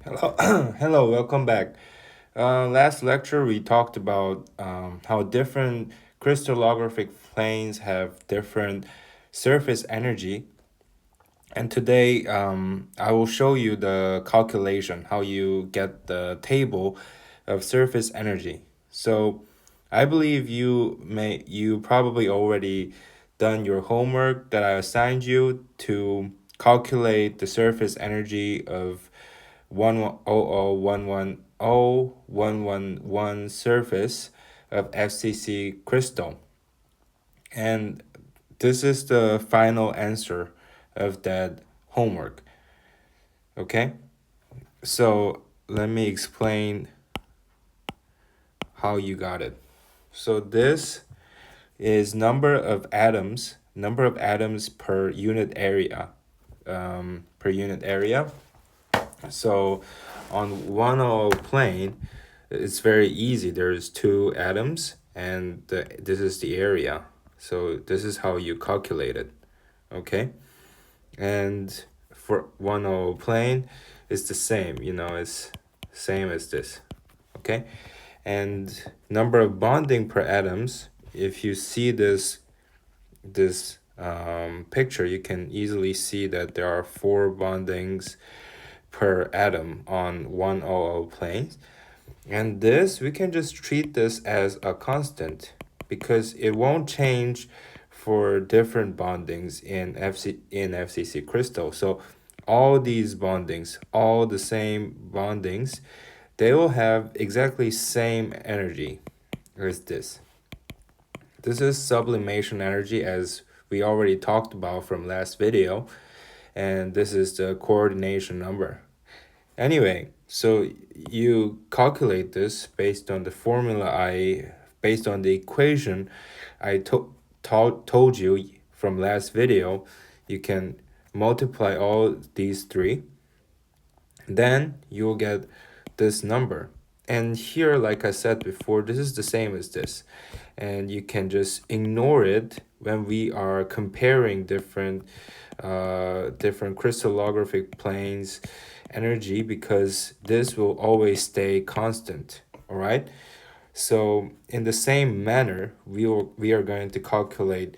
Hello, hello, welcome back. Last lecture we talked about how different crystallographic planes have different surface energy, and today I will show you the calculation how you get the table of surface energy. So I believe you probably already done your homework that I assigned you to calculate the surface energy of 100,110,111 surface of FCC crystal. And this is the final answer of that homework. Okay? So let me explain how you got it. So this is number of atoms per unit area. Per unit area. So on one plane, it's very easy. There's two atoms, and this is the area. So this is how you calculate it. Okay, and for one plane, it's the same. It's same as this. Okay, and number of bonding per atoms. If you see this picture, you can easily see that there are four bondings per atom on 100 planes. And this, we can just treat this as a constant because it won't change for different bondings in FCC crystal. So all these bondings, all the same bondings, they will have exactly same energy as this. This is sublimation energy as we already talked about from last video, and this is the coordination number. Anyway, so you calculate this based on the equation I told you from last video. You can multiply all these three, then you'll get this number. And here, like I said before, this is the same as this. And you can just ignore it when we are comparing different crystallographic planes energy, because this will always stay constant. All right. So in the same manner, we are going to calculate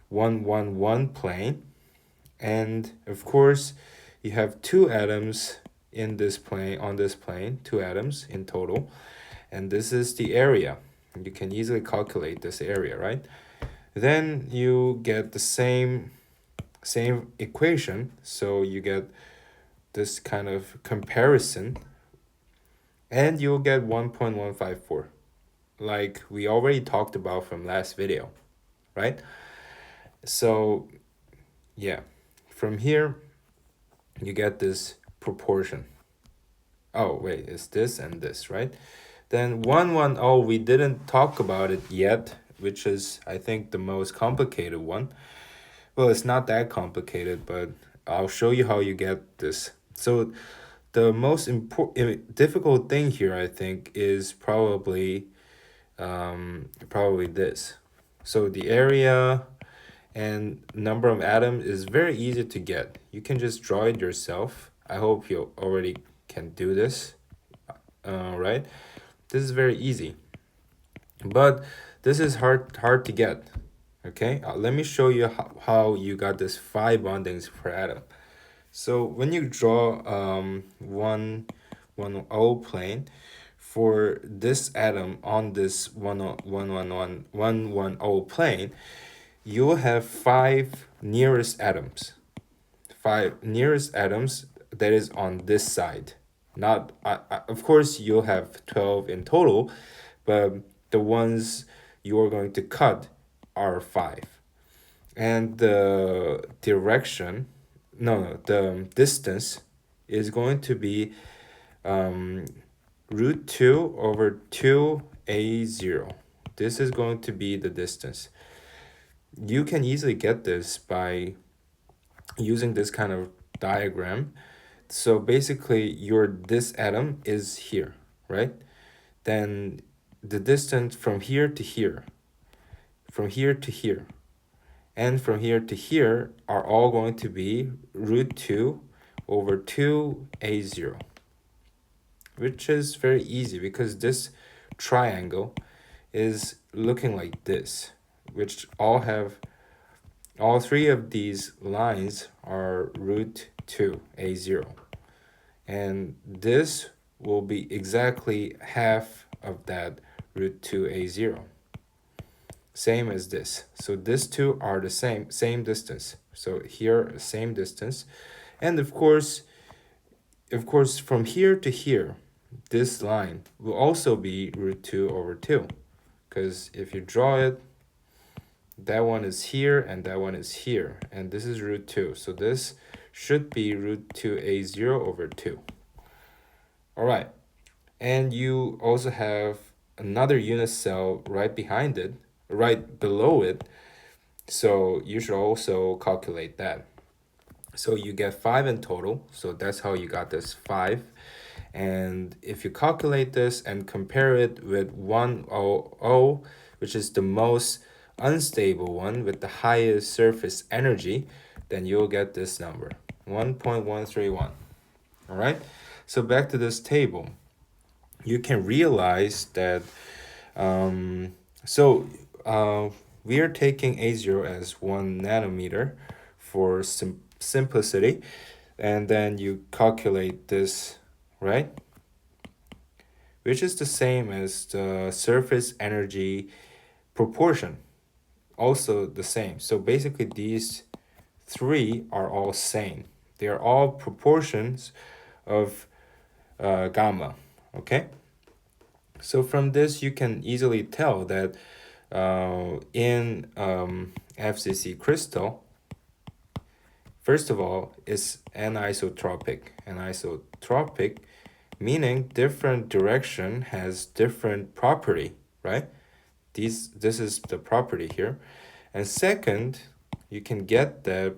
111 plane, and of course, you have two atoms in this plane on this plane, two atoms in total, and this is the area. You can easily calculate this area, right? Then you get the same equation, so you get this kind of comparison, and you'll get 1.154, like we already talked about from last video, right? So yeah, from here you get this proportion. Oh wait, it's this and this, right? Then 110, we didn't talk about it yet, which is I think the most complicated one. Well, it's not that complicated, but I'll show you how you get this. So the most difficult thing here, I think, is probably this. So the area and number of atoms is very easy to get. You can just draw it yourself. I hope you already can do this. Right? This is very easy, but this is hard to get. Okay, let me show you how you got this five bondings per atom. So when you draw one O plane for this atom on this one O plane, you will have five nearest atoms. Five nearest atoms that is on this side. Not of course you'll have 12 in total, but the ones you're going to cut are five. And the direction, no, the distance is going to be um, root 2 over 2a0. This is going to be the distance. You can easily get this by using this kind of diagram. So basically this atom is here, right? Then the distance from here to here, from here to here, and from here to here are all going to be root 2 over 2a0. which is very easy because this triangle is looking like this, which all three of these lines are root 2 a0, and this will be exactly half of that root 2 a0, same as this. So these two are the same distance. So here, same distance. And of course, from here to here, this line will also be root 2 over 2. Because if you draw it, that one is here and that one is here. And this is root 2. So this should be root 2a0 over 2. All right. And you also have another unit cell right behind it, right below it. So you should also calculate that. So you get 5 in total. So that's how you got this 5. And if you calculate this and compare it with 100, which is the most unstable one with the highest surface energy, then you'll get this number, 1.131. All right? So back to this table. You can realize that so we are taking A0 as 1 nanometer for simplicity, and then you calculate this, right? Which is the same as the surface energy proportion, also the same. So basically these three are all same. They are all proportions of gamma, okay? So from this you can easily tell that in FCC crystal, first of all, it's anisotropic. Anisotropic meaning different direction has different property, right? This is the property here. And second, you can get that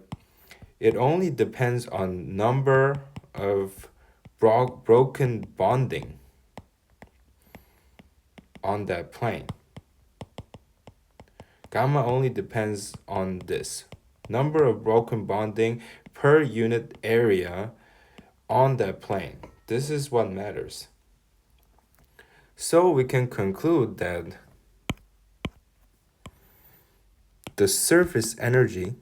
it only depends on number of broken bonding on that plane. Gamma only depends on this number of broken bonding per unit area on that plane. This is what matters. So we can conclude that the surface energy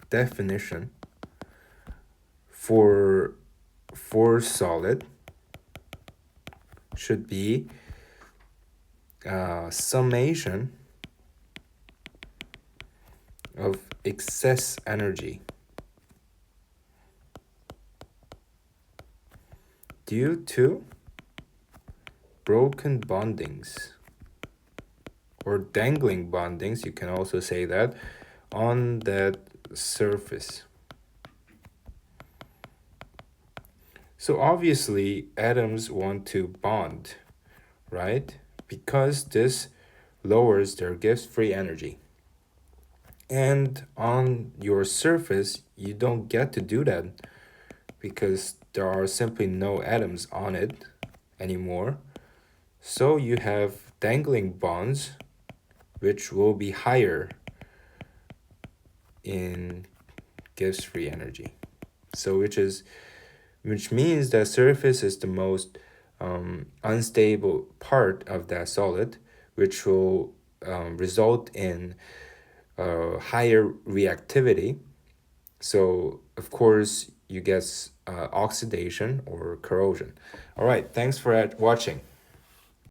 definition for solid should be summation of excess energy due to broken bondings or dangling bondings, you can also say that, on that surface. So obviously atoms want to bond, right? Because this lowers their Gibbs free energy. And on your surface, you don't get to do that because there are simply no atoms on it anymore. So you have dangling bonds, which will be higher in Gibbs free energy. So which means that surface is the most unstable part of that solid, which will result in higher reactivity. So of course you get oxidation or corrosion. All right, thanks for watching.